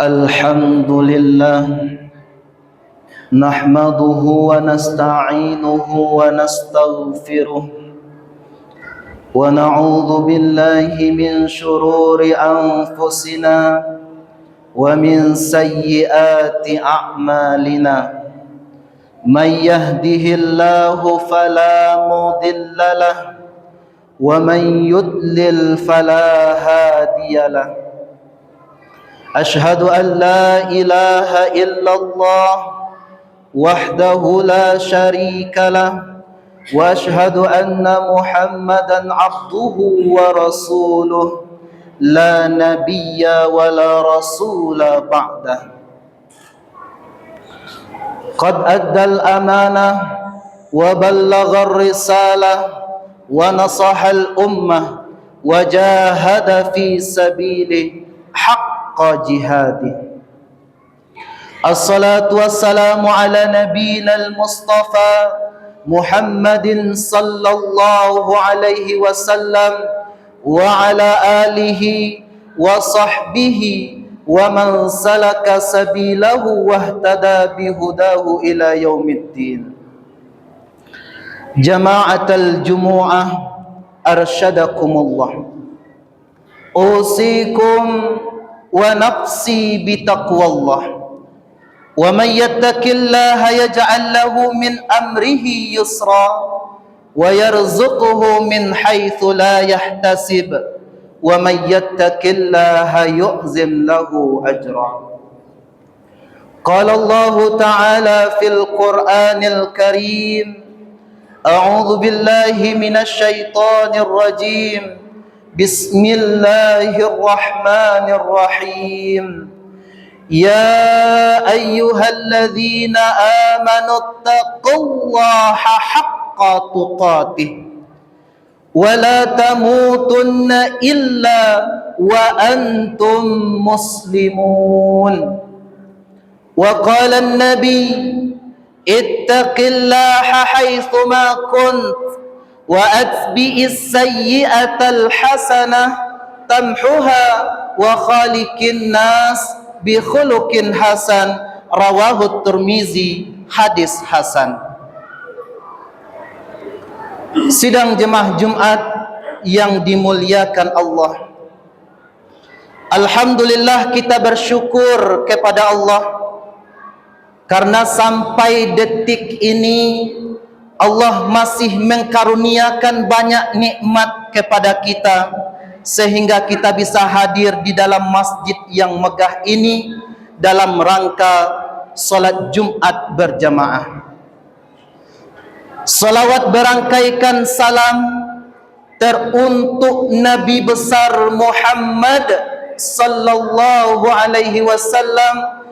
الحمد لله نحمده ونستعينه ونستغفره ونعوذ بالله من شرور أنفسنا ومن سيئات أعمالنا من يهده الله فلا مضل له ومن يضلل فلا هادي له أشهد أن لا إله إلا الله وحده لا شريك له وأشهد أن محمدا عبده ورسوله لا نبي ولا رسول بعده قد أدى الأمانة وبلغ الرسالة ونصح الأمة وجاهد في سبيله حق جهاده الصلاة والسلام على نبينا المصطفى محمد صلى الله عليه وسلم وعلى آله وصحبه ومن سلك سبيله واهتدى بهداه إلى يوم الدين جماعة الجمعة أرشدكم الله أوصيكم ونفسي بتقوى الله ومن يتق الله يجعل له من أمره يسرا ويرزقه من حيث لا يحتسب ومن يتق الله يعظم له أجرا قال الله تعالى في القرآن الكريم أعوذ بالله من الشيطان الرجيم بسم الله الرحمن الرحيم يا أيها الذين آمنوا اتقوا الله حق تقاته ولا تموتن إلا وأنتم مسلمون وقال النبي اتق الله حيثما كنت وأتبع السيئة الحسنة تمحها وخالق الناس بخلق حسن رواه الترمذي hadis hasan. Sidang jemaah Jumat yang dimuliakan Allah, alhamdulillah kita bersyukur kepada Allah karena sampai detik ini Allah masih mengkaruniakan banyak nikmat kepada kita sehingga kita bisa hadir di dalam masjid yang megah ini dalam rangka salat Jumat berjamaah. Salawat berangkaikan salam teruntuk Nabi besar Muhammad sallallahu alaihi wasallam.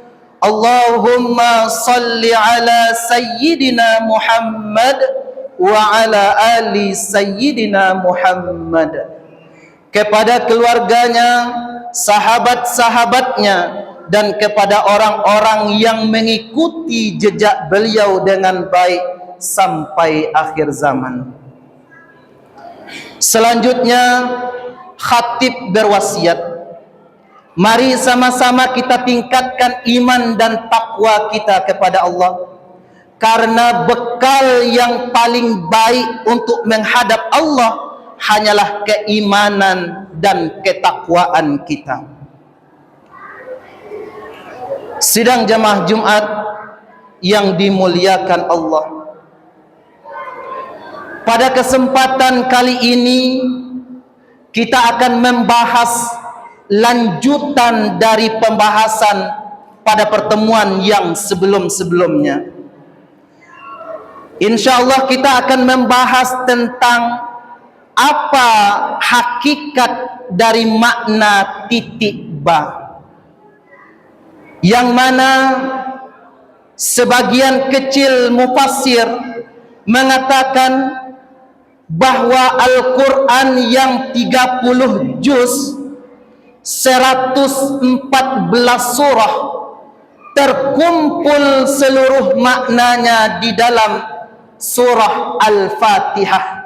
Allahumma salli ala sayyidina Muhammad wa ala ali sayyidina Muhammad. Kepada keluarganya, sahabat-sahabatnya, dan kepada orang-orang yang mengikuti jejak beliau dengan baik sampai akhir zaman. Selanjutnya, khatib berwasiat, mari sama-sama kita tingkatkan iman dan takwa kita kepada Allah, karena bekal yang paling baik untuk menghadap Allah hanyalah keimanan dan ketakwaan kita. Sidang jamaah Jumat yang dimuliakan Allah, pada kesempatan kali ini kita akan membahas lanjutan dari pembahasan pada pertemuan yang sebelum-sebelumnya. Insyaallah kita akan membahas tentang apa hakikat dari makna titik ba, yang mana sebagian kecil mufassir mengatakan bahwa Al-Quran yang 30 juz 114 surah terkumpul seluruh maknanya di dalam surah Al-Fatihah.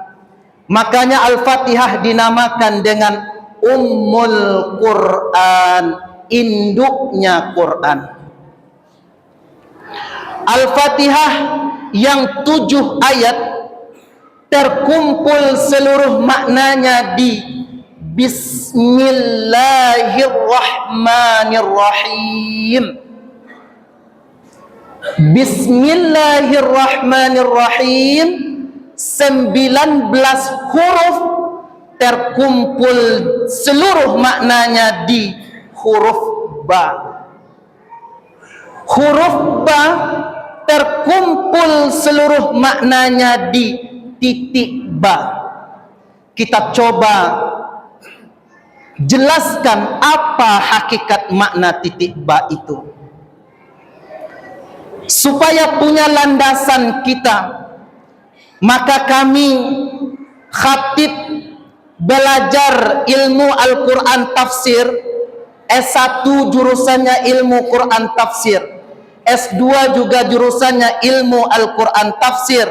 Makanya Al-Fatihah dinamakan dengan Ummul Quran, induknya Quran. Al-Fatihah yang 7 ayat terkumpul seluruh maknanya di Bismillahirrahmanirrahim. Bismillahirrahmanirrahim, 19 huruf terkumpul seluruh maknanya di huruf ba. Huruf ba terkumpul seluruh maknanya di titik ba. Kita coba jelaskan apa hakikat makna titik ba itu, supaya punya landasan kita. Maka kami khatib belajar ilmu Al-Quran tafsir, S1 jurusannya ilmu Quran tafsir, S2 juga jurusannya ilmu Al-Quran tafsir.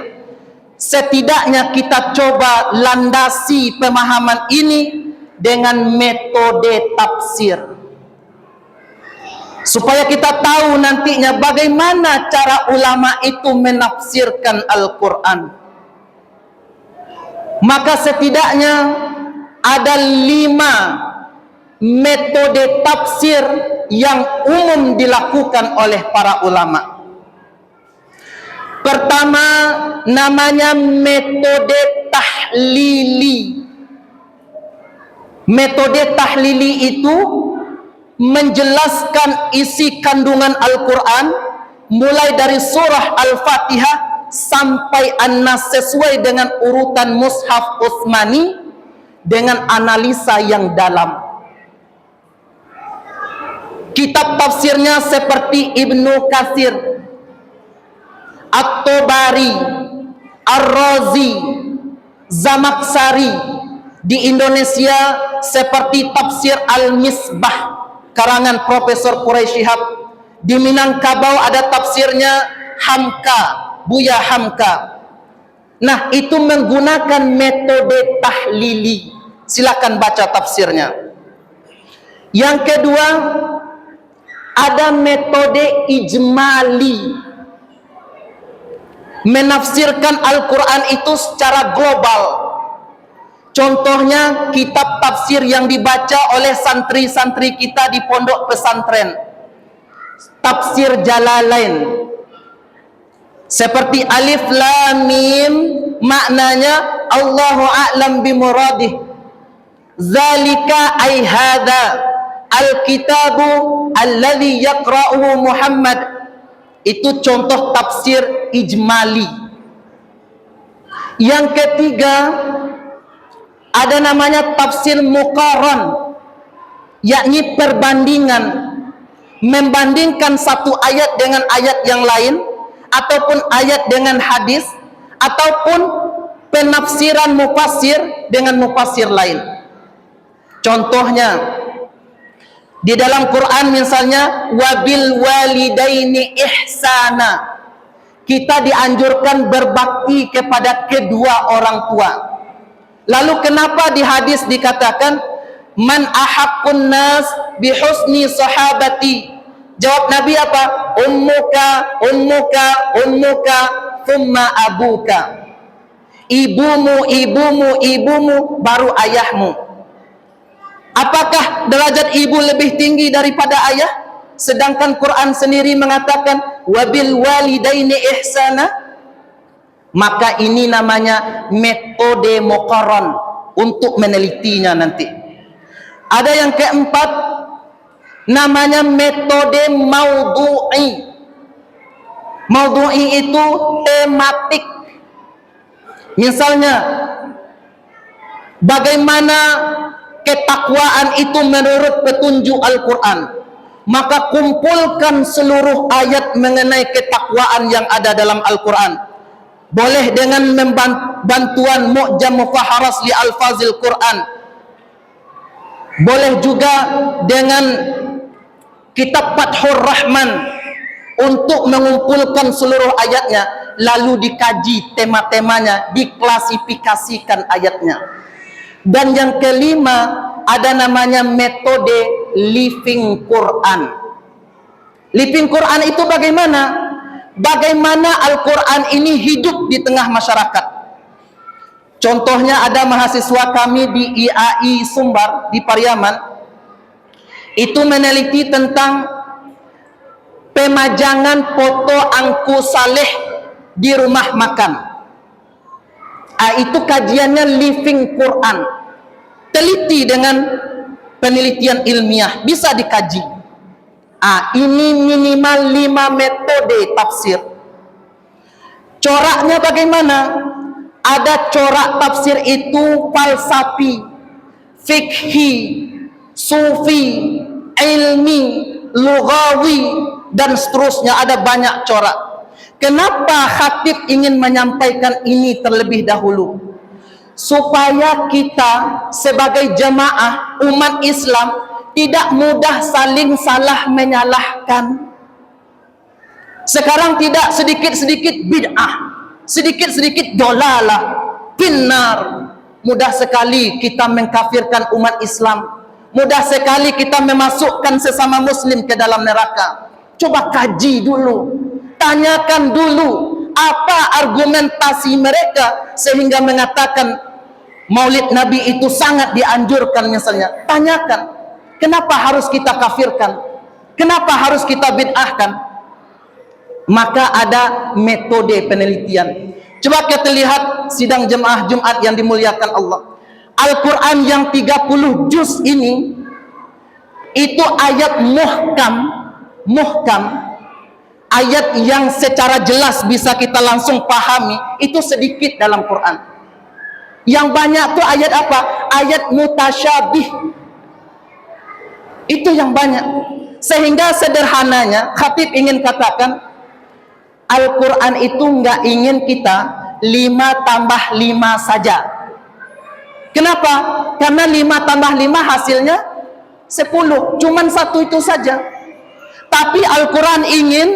Setidaknya kita coba landasi pemahaman ini dengan metode tafsir, supaya kita tahu nantinya bagaimana cara ulama itu menafsirkan Al-Quran. Maka setidaknya ada 5 metode tafsir yang umum dilakukan oleh para ulama. Pertama, namanya metode tahlili. Metode tahlili itu menjelaskan isi kandungan Al-Quran mulai dari surah Al-Fatihah sampai An-Nas sesuai dengan urutan Mushaf Utsmani dengan analisa yang dalam. Kitab tafsirnya seperti Ibnu Katsir, At-Tabari, Ar-Razi, Zamakhsyari. Di Indonesia seperti tafsir Al-Misbah karangan Profesor Quraisy Shihab. Di Minangkabau ada tafsirnya Hamka, Buya Hamka. Nah, itu menggunakan metode tahlili. Silakan baca tafsirnya. Yang kedua, ada metode ijmali. Menafsirkan Al-Quran itu secara global. Contohnya kitab tafsir yang dibaca oleh santri-santri kita di pondok pesantren, Tafsir Jalalain. Seperti Alif Lam Mim, maknanya Allahu a'lam bimuradih. Zalika ay hadza al-kitabu alladhi yaqra'uhu Muhammad. Itu contoh tafsir ijmali. Yang ketiga, ada namanya tafsir muqarran, yakni perbandingan, membandingkan satu ayat dengan ayat yang lain, ataupun ayat dengan hadis, ataupun penafsiran mufassir dengan mufassir lain. Contohnya di dalam Quran misalnya wabil walidaini ihsana, kita dianjurkan berbakti kepada kedua orang tua. Lalu kenapa di hadis dikatakan man ahaqqun nas bihusni sahabati? Jawab Nabi apa? Ummuka, ummuka, ummuka, thumma abuka. Ibumu, ibumu, ibumu, baru ayahmu. Apakah derajat ibu lebih tinggi daripada ayah? Sedangkan Quran sendiri mengatakan wabil walidaini ihsana. Maka ini namanya metode muqarran untuk menelitinya nanti. Ada yang keempat, namanya metode maudhu'i. Maudhu'i itu tematik. Misalnya, bagaimana ketakwaan itu menurut petunjuk Al-Quran. Maka kumpulkan seluruh ayat mengenai ketakwaan yang ada dalam Al-Quran. Boleh dengan bantuan Mu'jam Mufaharas li Alfazil Quran. Boleh juga dengan kitab Fathur Rahman untuk mengumpulkan seluruh ayatnya, lalu dikaji tema-temanya, diklasifikasikan ayatnya. Dan yang kelima, ada namanya metode living Quran. Living Quran itu bagaimana? Bagaimana Al-Quran ini hidup di tengah masyarakat. Contohnya ada mahasiswa kami di IAI Sumbar di Pariaman, itu meneliti tentang pemajangan foto Angku Saleh di rumah makan. Itu kajiannya living Quran, teliti dengan penelitian ilmiah, bisa dikaji. Ini minimal 5 metode tafsir. Coraknya bagaimana? Ada corak tafsir itu falsafi, fikhi, sufi, ilmi, lughawi, dan seterusnya. Ada banyak corak. Kenapa khatib ingin menyampaikan ini terlebih dahulu? Supaya kita sebagai jemaah umat Islam tidak mudah saling salah menyalahkan. Sekarang tidak sedikit-sedikit bid'ah, sedikit-sedikit dolalah, finnar. Mudah sekali kita mengkafirkan umat Islam. Mudah sekali kita memasukkan sesama muslim ke dalam neraka. Coba kaji dulu, tanyakan dulu apa argumentasi mereka sehingga mengatakan Maulid Nabi itu sangat dianjurkan misalnya. Tanyakan, kenapa harus kita kafirkan? Kenapa harus kita bid'ahkan? Maka ada metode penelitian. Coba kita lihat sidang jemaah Jumat yang dimuliakan Allah. Al-Quran yang 30 juz ini, itu ayat muhkam, ayat yang secara jelas bisa kita langsung pahami, itu sedikit dalam Quran. Yang banyak tuh ayat apa? Ayat mutasyabih. Itu yang banyak. Sehingga sederhananya khatib ingin katakan, Al-Quran itu nggak ingin kita 5 tambah 5 saja. Kenapa? Karena 5 tambah 5 hasilnya 10. Cuman 1 itu saja. Tapi Al-Quran ingin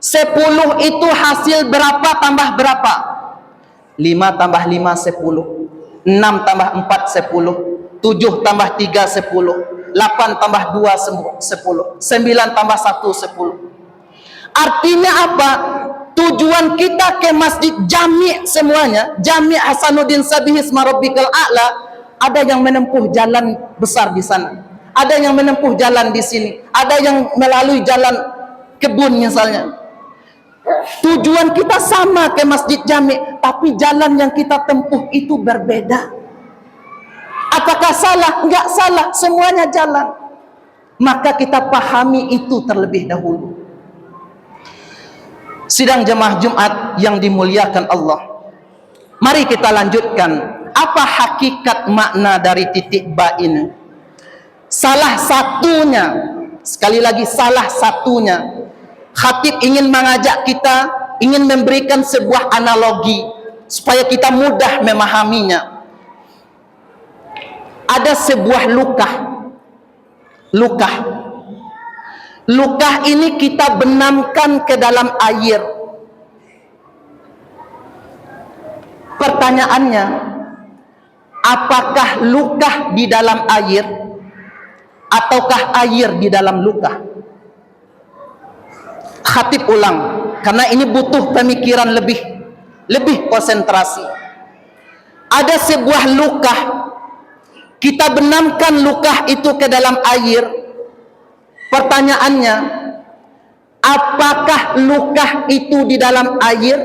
10 itu hasil berapa tambah berapa? 5 tambah 5 10. 6 tambah 4 10. 7 tambah 3 10. 8 tambah 2 10. 9 tambah 1 10. Artinya apa? Tujuan kita ke masjid jami semuanya, Jami Hasanuddin Sabih Isma Rabbikal A'la, ada yang menempuh jalan besar di sana, ada yang menempuh jalan di sini, ada yang melalui jalan kebun misalnya. Tujuan kita sama ke masjid jami, tapi jalan yang kita tempuh itu berbeda. Apakah salah? Enggak salah, semuanya jalan. Maka kita pahami itu terlebih dahulu. Sidang jemaah Jumat yang dimuliakan Allah, mari kita lanjutkan. Apa hakikat makna dari titik ba ini? Salah satunya, sekali lagi salah satunya, khatib ingin mengajak kita, ingin memberikan sebuah analogi supaya kita mudah memahaminya. Ada sebuah luka ini kita benamkan ke dalam air. Pertanyaannya, apakah luka di dalam air ataukah air di dalam luka? Khatib ulang, karena ini butuh pemikiran lebih konsentrasi. Ada sebuah luka, kita benamkan luka itu ke dalam air. Pertanyaannya, apakah luka itu di dalam air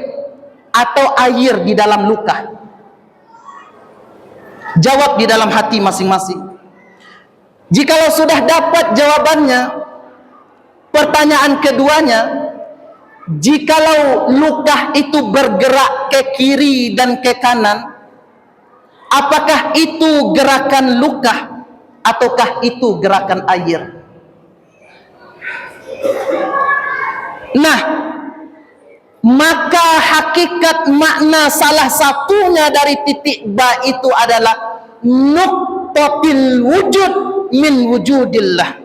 atau air di dalam luka? Jawab di dalam hati masing-masing. Jikalau sudah dapat jawabannya, pertanyaan keduanya, jikalau luka itu bergerak ke kiri dan ke kanan, apakah itu gerakan luka ataukah itu gerakan air? Nah, maka hakikat makna salah satunya dari titik ba itu adalah nuqtatil wujud min wujudillah.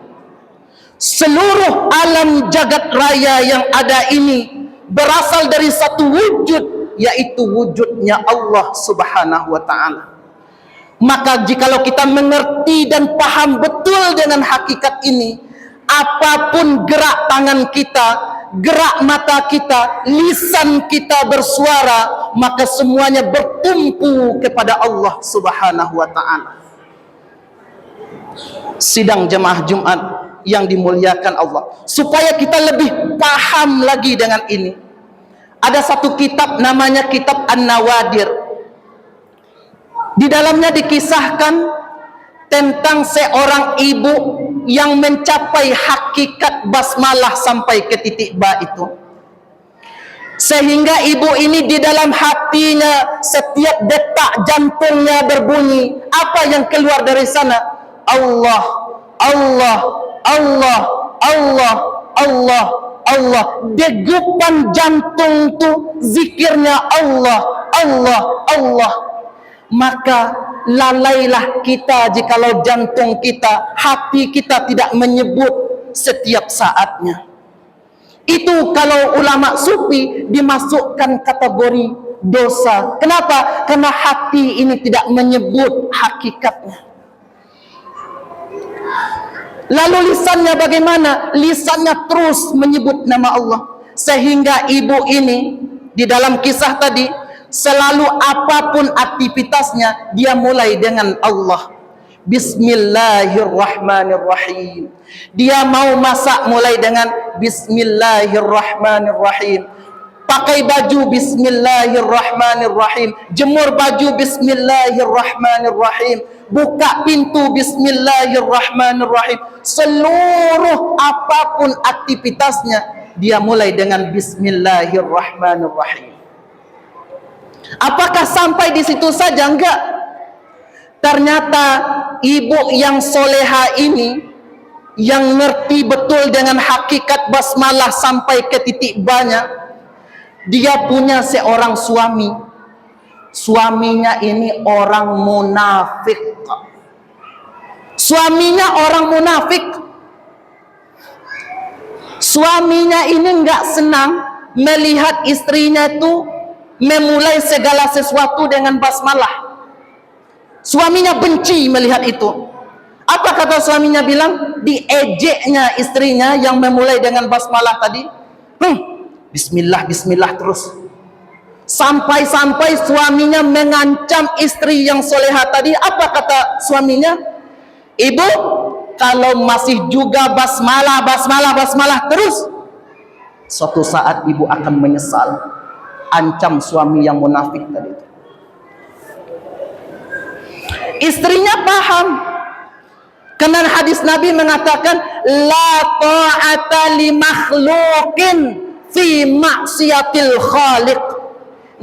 Seluruh alam jagat raya yang ada ini berasal dari satu wujud, yaitu wujudnya Allah Subhanahu wa ta'ala. Maka jikalau kita mengerti dan paham betul dengan hakikat ini, apapun gerak tangan kita, gerak mata kita, lisan kita bersuara, maka semuanya bertumpu kepada Allah Subhanahu wa ta'ala. Sidang jemaah Jumat yang dimuliakan Allah, supaya kita lebih paham lagi dengan ini, ada satu kitab namanya kitab An-Nawadir. Di dalamnya dikisahkan tentang seorang ibu yang mencapai hakikat basmalah sampai ke titik ba itu. Sehingga ibu ini di dalam hatinya setiap detak jantungnya berbunyi. Apa yang keluar dari sana? Allah, Allah, Allah, Allah, Allah, Allah. Degupan jantung tu zikirnya Allah, Allah, Allah. Maka lalailah kita jikalau jantung kita, hati kita tidak menyebut setiap saatnya. Itu kalau ulama sufi dimasukkan kategori dosa. Kenapa? Karena hati ini tidak menyebut hakikatnya. Lalu lisannya bagaimana? Lisannya terus menyebut nama Allah. Sehingga ibu ini di dalam kisah tadi, selalu apapun aktivitasnya dia mulai dengan Allah. Bismillahirrahmanirrahim. Dia mau masak mulai dengan Bismillahirrahmanirrahim. Pakai baju Bismillahirrahmanirrahim. Jemur baju Bismillahirrahmanirrahim. Buka pintu Bismillahirrahmanirrahim. Seluruh apapun aktivitasnya dia mulai dengan Bismillahirrahmanirrahim. Apakah sampai di situ saja? Enggak. Ternyata ibu yang soleha ini, yang ngerti betul dengan hakikat basmalah sampai ke titik banyak, dia punya seorang suami. Suaminya ini orang munafik. Suaminya orang munafik. Suaminya ini enggak senang melihat istrinya itu memulai segala sesuatu dengan basmalah. Suaminya benci melihat itu. Apa kata suaminya bilang? Diejeknya istrinya yang memulai dengan basmalah tadi. Bismillah, bismillah terus. Sampai-sampai suaminya mengancam istri yang soleha tadi. Apa kata suaminya? Ibu, kalau masih juga basmalah, basmalah, basmalah terus, suatu saat ibu akan menyesal. Ancam suami yang munafik tadi. Istrinya paham, karena hadis Nabi mengatakan la ta'ata li makhluqin fi maksiatil khaliq.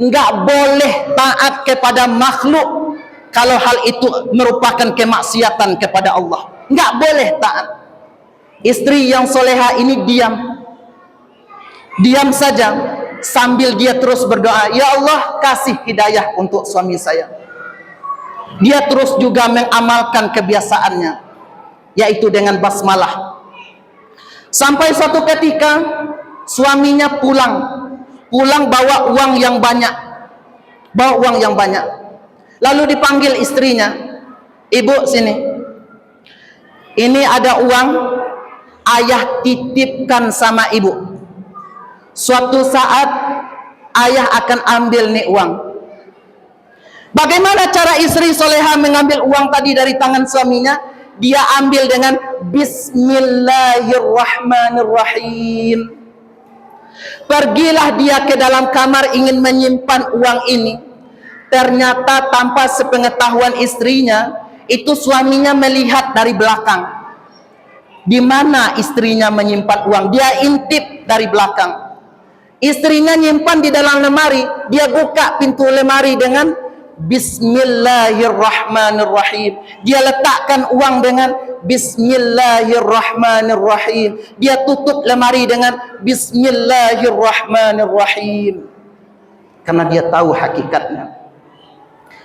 Enggak boleh taat kepada makhluk kalau hal itu merupakan kemaksiatan kepada Allah. Enggak boleh taat. Istri yang soleha ini diam saja, sambil dia terus berdoa, ya Allah kasih hidayah untuk suami saya. Dia terus juga mengamalkan kebiasaannya, yaitu dengan basmalah. Sampai suatu ketika suaminya pulang bawa uang yang banyak. Lalu dipanggil istrinya, ibu sini, ini ada uang, ayah titipkan sama ibu. Suatu saat ayah akan ambil nih uang. Bagaimana cara istri soleha mengambil uang tadi dari tangan suaminya? Dia ambil dengan Bismillahirrahmanirrahim. Pergilah dia ke dalam kamar ingin menyimpan uang ini. Ternyata tanpa sepengetahuan istrinya, itu suaminya melihat dari belakang. Di mana istrinya menyimpan uang? Dia intip dari belakang. Istrinya nyimpan di dalam lemari, dia buka pintu lemari dengan Bismillahirrahmanirrahim. Dia letakkan uang dengan Bismillahirrahmanirrahim. Dia tutup lemari dengan Bismillahirrahmanirrahim. Karena dia tahu hakikatnya.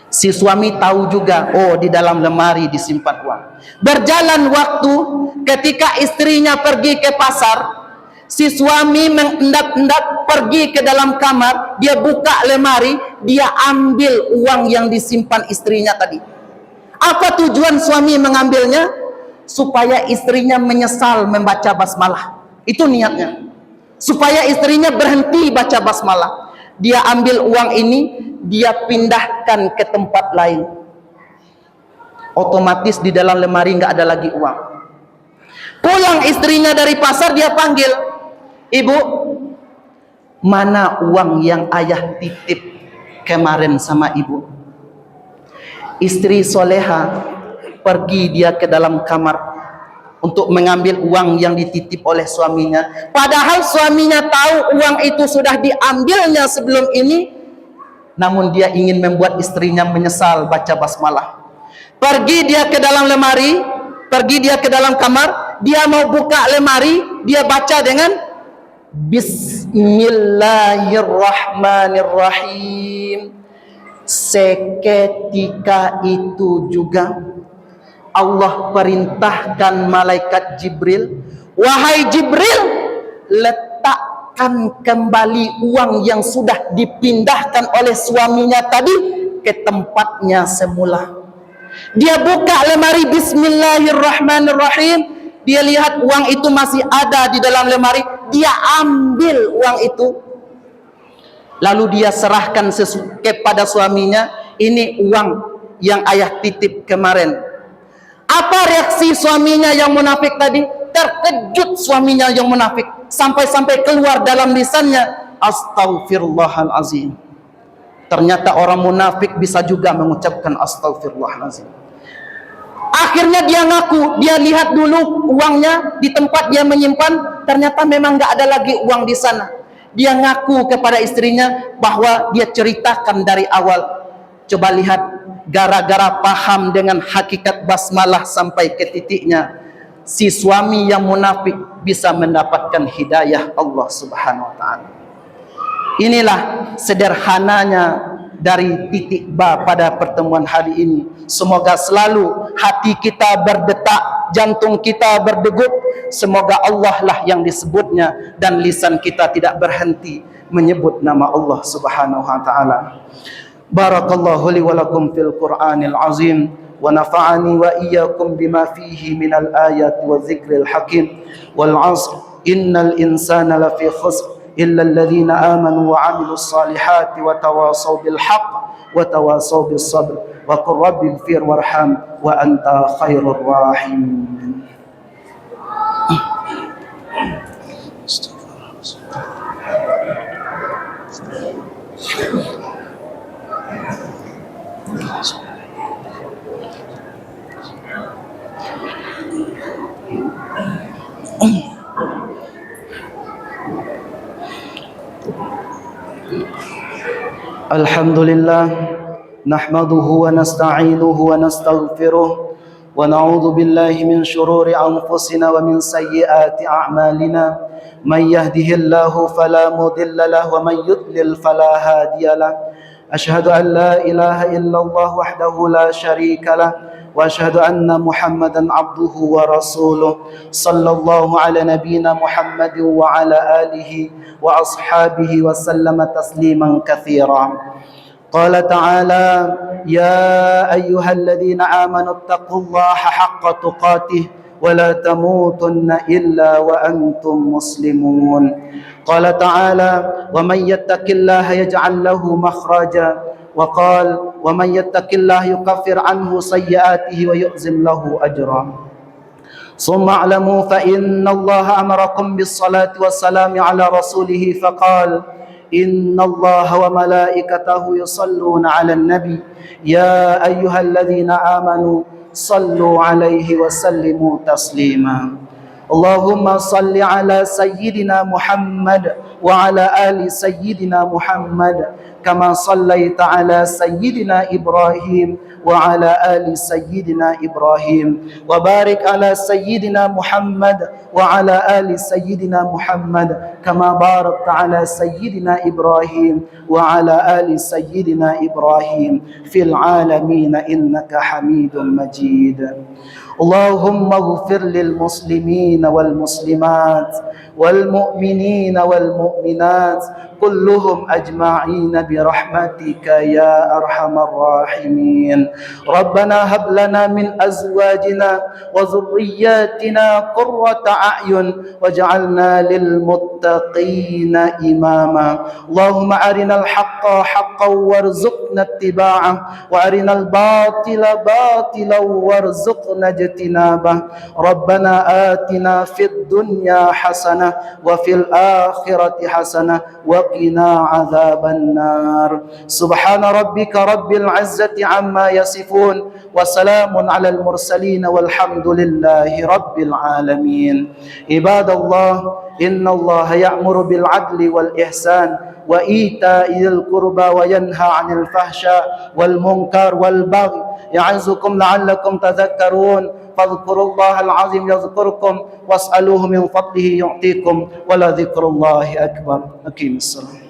Si suami tahu juga, oh di dalam lemari disimpan uang. Berjalan waktu, ketika istrinya pergi ke pasar, si suami mengendap-endap pergi ke dalam kamar, dia buka lemari, dia ambil uang yang disimpan istrinya tadi. Apa tujuan suami mengambilnya? Supaya istrinya menyesal membaca basmalah. Itu niatnya. Supaya istrinya berhenti baca basmalah. Dia ambil uang ini, dia pindahkan ke tempat lain. Otomatis di dalam lemari nggak ada lagi uang. Pulang istrinya dari pasar, dia panggil, "Ibu, mana uang yang ayah titip kemarin sama ibu?" Istri soleha pergi dia ke dalam kamar untuk mengambil uang yang dititip oleh suaminya. Padahal suaminya tahu uang itu sudah diambilnya sebelum ini, namun dia ingin membuat istrinya menyesal baca basmalah. Pergi dia ke dalam lemari, pergi dia ke dalam kamar, dia mau buka lemari, dia baca dengan Bismillahirrahmanirrahim. Seketika itu juga Allah perintahkan malaikat Jibril, "Wahai Jibril, letakkan kembali uang yang sudah dipindahkan oleh suaminya tadi ke tempatnya semula." Dia buka lemari, Bismillahirrahmanirrahim. Dia lihat uang itu masih ada di dalam lemari. Dia ambil uang itu. Lalu dia serahkan kepada suaminya, "Ini uang yang ayah titip kemarin." Apa reaksi suaminya yang munafik tadi? Terkejut suaminya yang munafik. Sampai-sampai keluar dalam lisannya, "Astaghfirullahalazim." Ternyata orang munafik bisa juga mengucapkan astaghfirullahalazim. Akhirnya dia ngaku, dia lihat dulu uangnya di tempat dia menyimpan, ternyata memang nggak ada lagi uang di sana. Dia ngaku kepada istrinya bahwa dia ceritakan dari awal. Coba lihat, gara-gara paham dengan hakikat basmalah sampai ke titiknya, si suami yang munafik bisa mendapatkan hidayah Allah Subhanahu wa taala. Inilah sederhananya dari titik ba pada pertemuan hari ini. Semoga selalu hati kita berdetak, jantung kita berdegup. Semoga Allah lah yang disebutnya dan lisan kita tidak berhenti menyebut nama Allah Subhanahu wa taala. Barakallahu li wa lakum fil Qur'anil azim wa nafa'ani wa iyyakum bima fihi minal ayati wa dzikril hakim. Wal 'asr innal insana lafi khusr illa alladhina amanu wa 'amilus salihati wa tawasaw bil haqq wa tawasaw bis sabr wa qur rabbighfir warham wa anta khairur rahimin. Alhamdulillah, nahmaduhu wa nasta'inuhu wa nastaghfiruh wa na'udzu billahi min shururi anfusina wa min sayyiati a'malina. Man yahdihillahu fala mudilla lahu wa man yudlil fala hadiya lahu. Asyhadu an la ilaha illallah wahdahu la syarika lah wa asyhadu anna Muhammadan abduhu wa rasuluh. Sallallahu ala nabiyyina Muhammadin wa ala alihi wa ashabihi wa sallama tasliman katsira. Qala ta'ala, ya ayyuhalladzina amanu taqullaha haqqa tuqatih wa la tamutunna illa wa antum muslimun. Qala ta'ala, wa man yattaqillaha yaj'al lahu makhraja wa qala wa man yattaqillaha yukaffir anhu sayyi'atihi wa yu'zim lahu ajra. ثم اعلموا فإن الله أمركم بالصلاة والسلام على رسوله فقال إن الله وملائكته يصلون على النبي يا أيها الذين آمنوا صلوا عليه وسلموا تسليما. اللهم صل على سيدنا محمد وعلى آل سيدنا محمد كما صليت على سيدنا إبراهيم وعلى آل سيدنا إبراهيم وبارك على سيدنا محمد وعلى آل سيدنا محمد كما باركت على سيدنا إبراهيم وعلى آل سيدنا إبراهيم في العالمين إنك حميد مجيد. اللهم اغفر للمسلمين والمسلمات والمؤمنين والمؤمنات كلهم أجمعين برحمتك يا أرحم الراحمين. ربنا هب لنا من أزواجنا وذرياتنا قرة أعين واجعلنا للمتقين إماما. اللهم أرنا الحق حقا وارزقنا اتباعه وأرنا الباطل باطلا وارزقنا اجتنابه. ربنا آتنا في الدنيا حسنة وفي الآخرة حسنة وقنا عذاب النار. سبحان ربك رب العزة عما يصفون وسلام على المرسلين والحمد لله رب العالمين. عباد الله إن الله يأمر بالعدل والإحسان وإيتاء ذي القربى وينهى عن الفحشاء والمنكر والبغي يعظكم لعلكم تذكرون. فاذكروا الله العظيم يذكركم واسألوه من فضله يعطيكم ولذكر الله أكبر. أقيموا الصلاة.